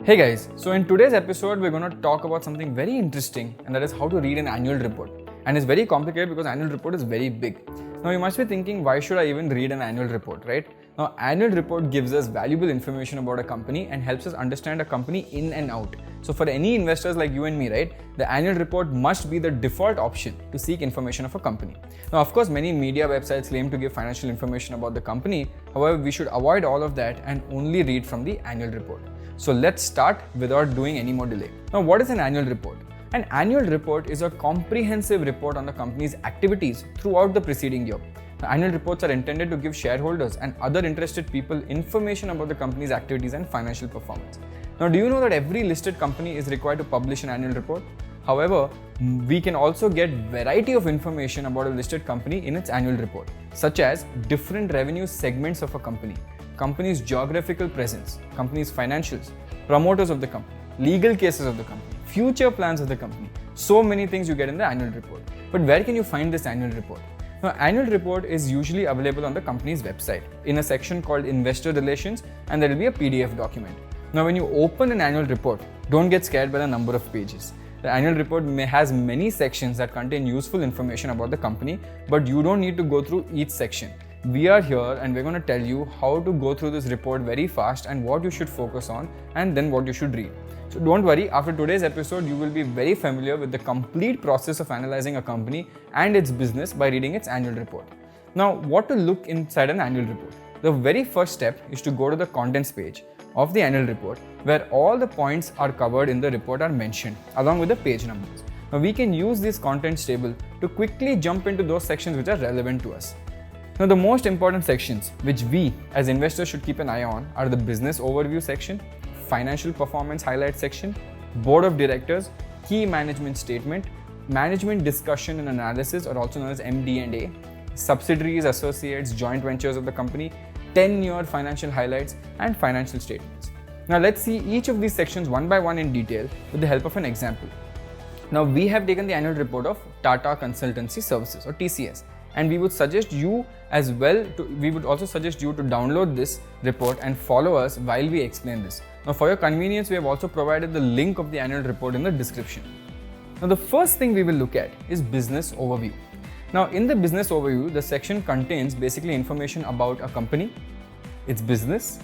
Hey guys, so in today's episode we're going to talk about something very interesting, and that is how to read an annual report. And it's very complicated because annual report is very big. Now you must be thinking, why should I even read an annual report, right? Now annual report gives us valuable information about a company and helps us understand a company in and out. So for any investors like you and me, right, the annual report must be the default option to seek information of a company. Now of course many media websites claim to give financial information about the company. However, we should avoid all of that and only read from the annual report. So let's start without doing any more delay. Now what is an annual report? An annual report is a comprehensive report on the company's activities throughout the preceding year. The annual reports are intended to give shareholders and other interested people information about the company's activities and financial performance. Now, do you know that every listed company is required to publish an annual report? However, we can also get variety of information about a listed company in its annual report, such as different revenue segments of a company, company's geographical presence, company's financials, promoters of the company, legal cases of the company, future plans of the company. So many things you get in the annual report. But where can you find this annual report? Now, annual report is usually available on the company's website in a section called Investor Relations, and there will be a PDF document. Now, when you open an annual report, don't get scared by the number of pages. The annual report has many sections that contain useful information about the company, but you don't need to go through each section. We are here and we're going to tell you how to go through this report very fast and what you should focus on and then what you should read. So don't worry, after today's episode, you will be very familiar with the complete process of analyzing a company and its business by reading its annual report. Now, what to look inside an annual report? The very first step is to go to the contents page of the annual report, where all the points are covered in the report are mentioned along with the page numbers. Now, we can use this contents table to quickly jump into those sections which are relevant to us. Now, the most important sections which we as investors should keep an eye on are the business overview section, financial performance highlight section, board of directors, key management statement, management discussion and analysis, or also known as MD&A, subsidiaries, associates, joint ventures of the company, 10-year financial highlights, and financial statements. Now let's see each of these sections one by one in detail with the help of an example. Now we have taken the annual report of Tata Consultancy Services, or TCS, and we would suggest you as well we would also suggest you to download this report and follow us while we explain this. Now for your convenience, we have also provided the link of the annual report in the description. Now the first thing we will look at is business overview. Now in the business overview, the section contains basically information about a company, its business,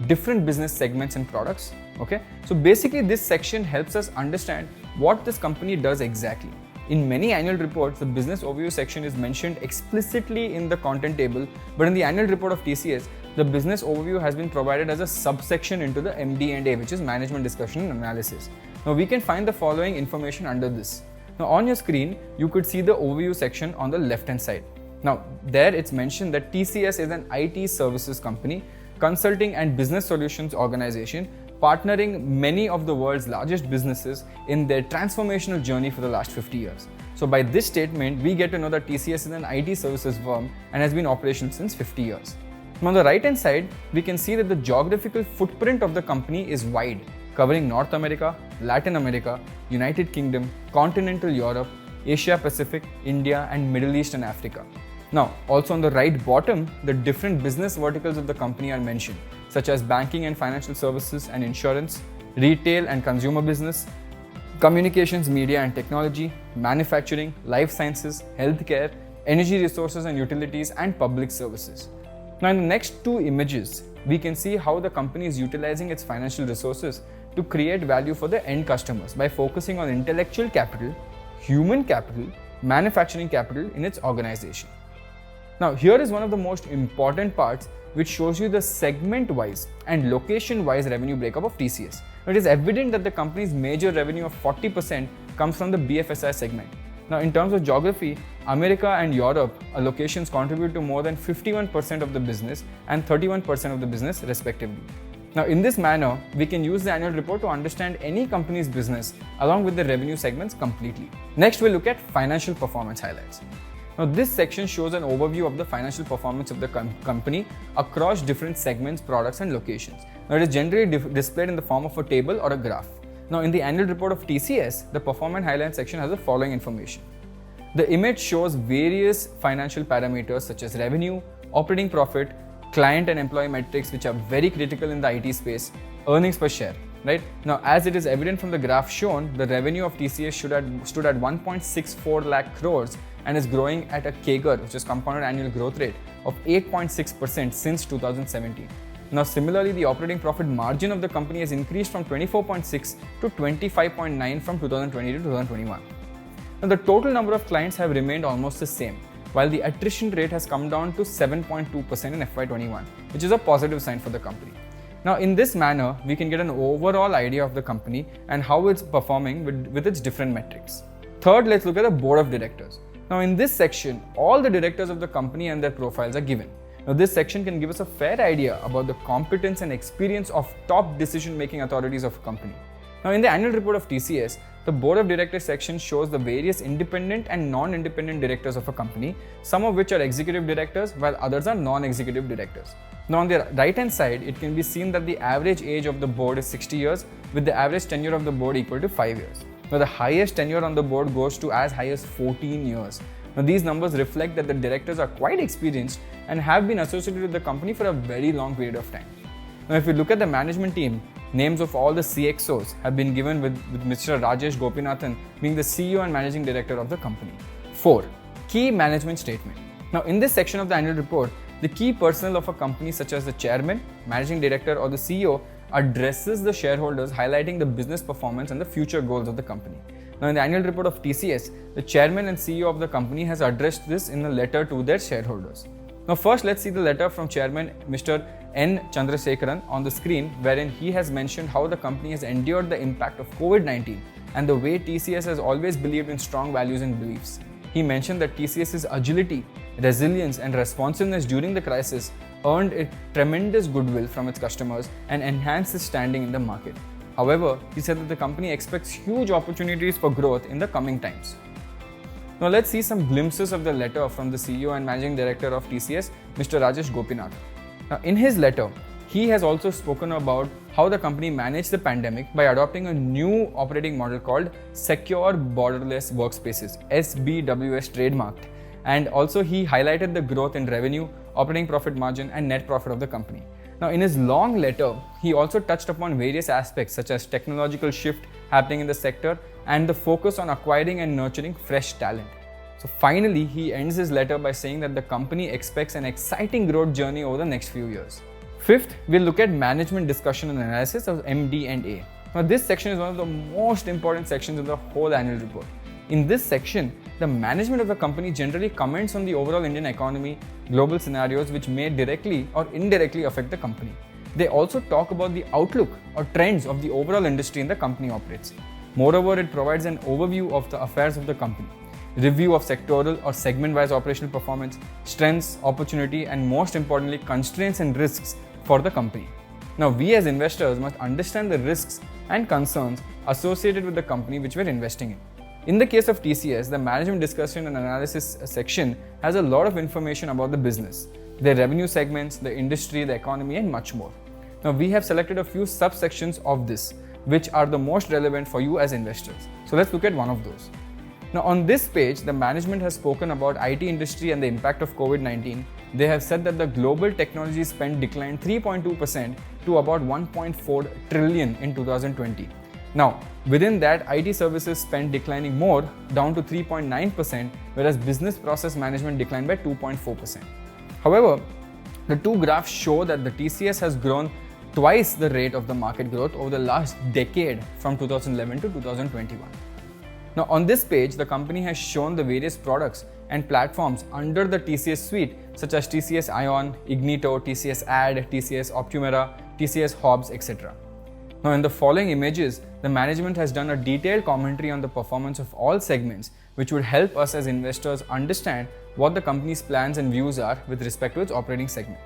different business segments and products. Okay, so basically this section helps us understand what this company does exactly. In many annual reports, the business overview section is mentioned explicitly in the content table, but in the annual report of TCS, the business overview has been provided as a subsection into the MD&A, which is management discussion and analysis. Now we can find the following information under this. Now on your screen, you could see the overview section on the left hand side. Now there it's mentioned that TCS is an IT services company, consulting and business solutions organization, partnering many of the world's largest businesses in their transformational journey for the last 50 years. So by this statement, we get to know that TCS is an IT services firm and has been operational since 50 years. On the right hand side, we can see that the geographical footprint of the company is wide, covering North America, Latin America, United Kingdom, continental Europe, Asia Pacific, India, and Middle East and Africa. Now, also on the right bottom, the different business verticals of the company are mentioned, such as banking and financial services and insurance, retail and consumer business, communications, media and technology, manufacturing, life sciences, healthcare, energy resources and utilities, and public services. Now, in the next two images, we can see how the company is utilizing its financial resources to create value for the end customers by focusing on intellectual capital, human capital, manufacturing capital in its organization. Now, here is one of the most important parts which shows you the segment-wise and location-wise revenue breakup of TCS. It is evident that the company's major revenue of 40% comes from the BFSI segment. Now, in terms of geography, America and Europe locations contribute to more than 51% of the business and 31% of the business respectively. Now, in this manner, we can use the annual report to understand any company's business along with the revenue segments completely. Next, we'll look at financial performance highlights. Now, this section shows an overview of the financial performance of the company across different segments, products, and locations. Now, it is generally displayed in the form of a table or a graph. Now, in the annual report of TCS, the performance highlights section has the following information. The image shows various financial parameters such as revenue, operating profit, client and employee metrics, which are very critical in the IT space, earnings per share, right? Now, as it is evident from the graph shown, the revenue of TCS stood at 1.64 lakh crores and is growing at a CAGR, which is compounded annual growth rate, of 8.6% since 2017. Now, similarly, the operating profit margin of the company has increased from 24.6 to 25.9 from 2020 to 2021. Now, the total number of clients have remained almost the same, while the attrition rate has come down to 7.2% in FY21, which is a positive sign for the company. Now, in this manner, we can get an overall idea of the company and how it's performing with its different metrics. Third, let's look at the board of directors. Now, in this section, all the directors of the company and their profiles are given. Now, this section can give us a fair idea about the competence and experience of top decision-making authorities of a company. Now, in the annual report of TCS, the board of directors section shows the various independent and non-independent directors of a company, some of which are executive directors while others are non-executive directors. Now, on the right-hand side, it can be seen that the average age of the board is 60 years, with the average tenure of the board equal to 5 years. Now, the highest tenure on the board goes to as high as 14 years. Now, these numbers reflect that the directors are quite experienced and have been associated with the company for a very long period of time. Now, if you look at the management team, names of all the CXOs have been given with Mr. Rajesh Gopinathan being the CEO and managing director of the company. 4. Key management statement. Now, in this section of the annual report, the key personnel of a company such as the chairman, managing director or the CEO addresses the shareholders, highlighting the business performance and the future goals of the company. Now, in the annual report of TCS, the chairman and CEO of the company has addressed this in a letter to their shareholders. Now, first let's see the letter from chairman Mr. N. Chandrasekaran on the screen, wherein he has mentioned how the company has endured the impact of COVID-19 and the way TCS has always believed in strong values and beliefs. He mentioned that TCS's agility, resilience and responsiveness during the crisis earned it tremendous goodwill from its customers and enhanced its standing in the market. However, he said that the company expects huge opportunities for growth in the coming times. Now, let's see some glimpses of the letter from the CEO and Managing Director of TCS, Mr. Rajesh Gopinathan. Now, in his letter, he has also spoken about how the company managed the pandemic by adopting a new operating model called Secure Borderless Workspaces, SBWS trademarked. And also he highlighted the growth in revenue, operating profit margin and net profit of the company. Now, in his long letter, he also touched upon various aspects such as technological shift happening in the sector and the focus on acquiring and nurturing fresh talent. So finally, he ends his letter by saying that the company expects an exciting growth journey over the next few years. Fifth, we'll look at management discussion and analysis of MD&A. Now, this section is one of the most important sections of the whole annual report. In this section, the management of the company generally comments on the overall Indian economy, global scenarios which may directly or indirectly affect the company. They also talk about the outlook or trends of the overall industry in the company operates. Moreover, it provides an overview of the affairs of the company, review of sectoral or segment-wise operational performance, strengths, opportunity, and most importantly, constraints and risks for the company. Now, we as investors must understand the risks and concerns associated with the company which we're investing in. In the case of TCS, the management discussion and analysis section has a lot of information about the business, their revenue segments, the industry, the economy, and much more. Now, we have selected a few subsections of this, which are the most relevant for you as investors. So let's look at one of those. Now, on this page, the management has spoken about IT industry and the impact of COVID-19. They have said that the global technology spend declined 3.2% to about 1.4 trillion in 2020. Now, within that, IT services spend declining more, down to 3.9%, whereas business process management declined by 2.4%. However, the two graphs show that the TCS has grown twice the rate of the market growth over the last decade from 2011 to 2021. Now, on this page, the company has shown the various products and platforms under the TCS suite, such as TCS Ion, Ignito, TCS Ad, TCS Optumera, TCS Hobbs, etc. Now, in the following images, the management has done a detailed commentary on the performance of all segments, which would help us as investors understand what the company's plans and views are with respect to its operating segment.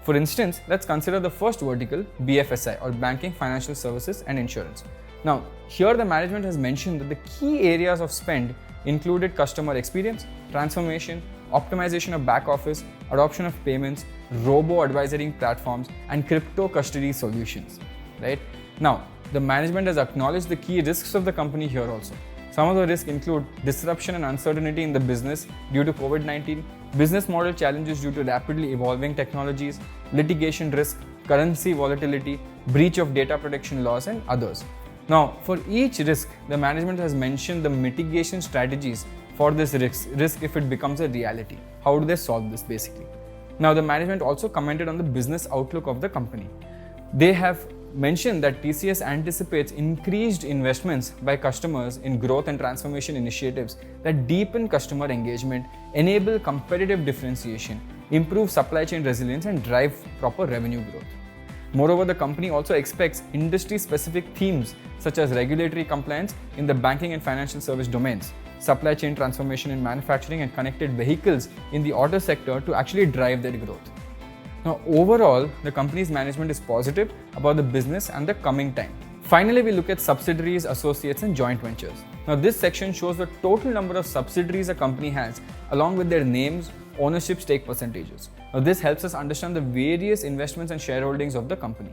For instance, let's consider the first vertical, BFSI, or Banking, Financial Services and Insurance. Now, here the management has mentioned that the key areas of spend included customer experience, transformation, optimization of back office, adoption of payments, robo-advisory platforms, and crypto custody solutions. Right? Now, the management has acknowledged the key risks of the company here also. Some of the risks include disruption and uncertainty in the business due to COVID-19, business model challenges due to rapidly evolving technologies, litigation risk, currency volatility, breach of data protection laws, and others. Now, for each risk, the management has mentioned the mitigation strategies for this risk if it becomes a reality. How do they solve this basically? Now, the management also commented on the business outlook of the company. They have mentioned that TCS anticipates increased investments by customers in growth and transformation initiatives that deepen customer engagement, enable competitive differentiation, improve supply chain resilience, and drive proper revenue growth. Moreover, the company also expects industry-specific themes such as regulatory compliance in the banking and financial service domains, supply chain transformation in manufacturing, and connected vehicles in the auto sector to actually drive their growth. Now, overall, the company's management is positive about the business and the coming time. Finally, we look at subsidiaries, associates, and joint ventures. Now, this section shows the total number of subsidiaries a company has, along with their names, ownership, stake percentages. Now, this helps us understand the various investments and shareholdings of the company.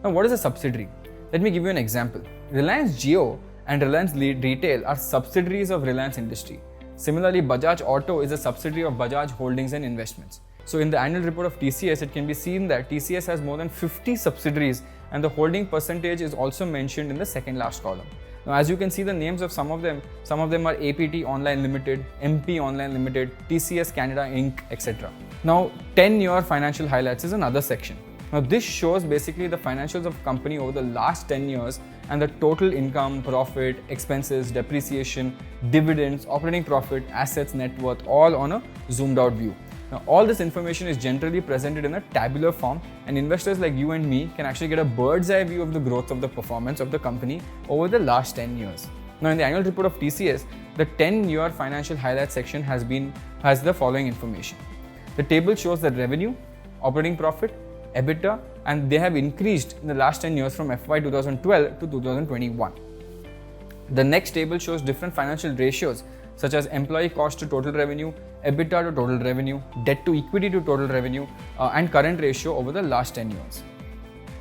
Now, what is a subsidiary? Let me give you an example. Reliance Jio and Reliance Retail are subsidiaries of Reliance Industry. Similarly, Bajaj Auto is a subsidiary of Bajaj Holdings and Investments. So in the annual report of TCS, it can be seen that TCS has more than 50 subsidiaries, and the holding percentage is also mentioned in the second last column. Now, as you can see the names of some of them are APT Online Limited, MP Online Limited, TCS Canada Inc., etc. Now, 10-year financial highlights is another section. Now, this shows basically the financials of a company over the last 10 years and the total income, profit, expenses, depreciation, dividends, operating profit, assets, net worth, all on a zoomed out view. Now, all this information is generally presented in a tabular form, and investors like you and me can actually get a bird's eye view of the growth of the performance of the company over the last 10 years. Now, in the annual report of TCS, the 10-year financial highlights section has the following information. The table shows the revenue, operating profit, EBITDA, and they have increased in the last 10 years from FY 2012 to 2021. The next table shows different financial ratios such as employee cost to total revenue, EBITDA to total revenue, debt to equity to total revenue, and current ratio over the last 10 years.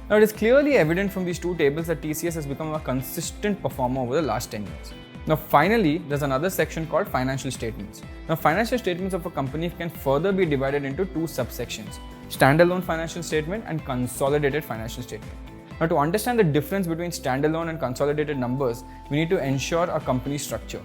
Now, it is clearly evident from these two tables that TCS has become a consistent performer over the last 10 years. Now, finally, there's another section called financial statements. Now, financial statements of a company can further be divided into two subsections: standalone financial statement and consolidated financial statement. Now, to understand the difference between standalone and consolidated numbers, we need to ensure a company structure.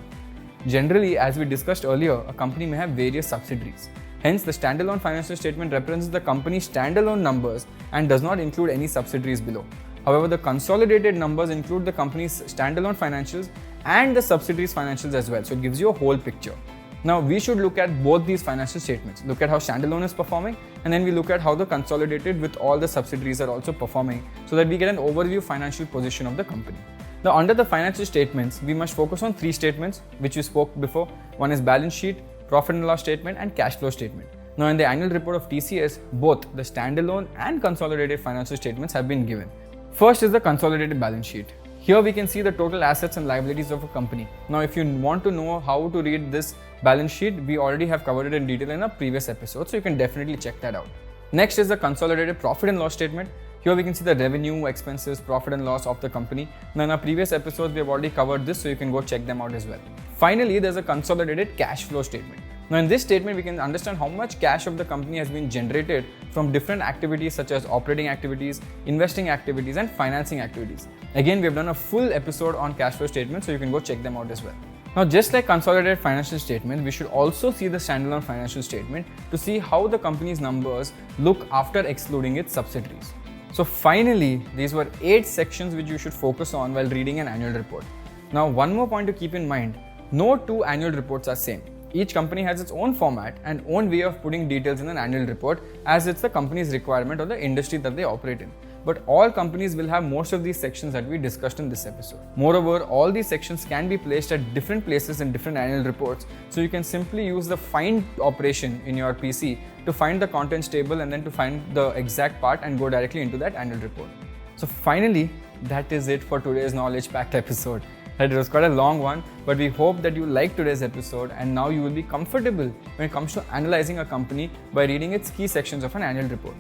Generally, as we discussed earlier, a company may have various subsidiaries. Hence, the standalone financial statement represents the company's standalone numbers and does not include any subsidiaries below. However, the consolidated numbers include the company's standalone financials and the subsidiaries' financials as well. So it gives you a whole picture. Now, we should look at both these financial statements, look at how standalone is performing, and then we look at how the consolidated with all the subsidiaries are also performing, so that we get an overview financial position of the company. Now, under the financial statements, we must focus on three statements, which we spoke before. One is balance sheet, profit and loss statement, and cash flow statement. Now, in the annual report of TCS, both the standalone and consolidated financial statements have been given. First is the consolidated balance sheet. Here we can see the total assets and liabilities of a company. Now, if you want to know how to read this balance sheet, we already have covered it in detail in a previous episode, so you can definitely check that out. Next is the consolidated profit and loss statement. Here we can see the revenue, expenses, profit and loss of the company. Now, in our previous episodes, we have already covered this, so you can go check them out as well. Finally, there's a consolidated cash flow statement. Now, in this statement, we can understand how much cash of the company has been generated from different activities such as operating activities, investing activities, and financing activities. Again, we have done a full episode on cash flow statements, so you can go check them out as well. Now, just like consolidated financial statement, we should also see the standalone financial statement to see how the company's numbers look after excluding its subsidiaries. So finally, these were 8 sections which you should focus on while reading an annual report. Now, one more point to keep in mind, no two annual reports are same. Each company has its own format and own way of putting details in an annual report, as it's the company's requirement or the industry that they operate in. But all companies will have most of these sections that we discussed in this episode. Moreover, all these sections can be placed at different places in different annual reports, so you can simply use the find operation in your PC to find the contents table and then to find the exact part and go directly into that annual report. So finally, that is it for today's knowledge-packed episode. It was quite a long one, but we hope that you liked today's episode and now you will be comfortable when it comes to analyzing a company by reading its key sections of an annual report.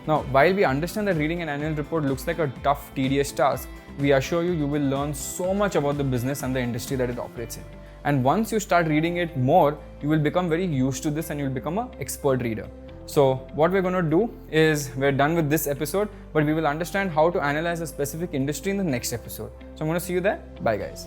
Now, while we understand that reading an annual report looks like a tough, tedious task, we assure you, you will learn so much about the business and the industry that it operates in. And once you start reading it more, you will become very used to this and you will become an expert reader. So what we're going to do is we're done with this episode, but we will understand how to analyze a specific industry in the next episode. So I'm going to see you there. Bye guys.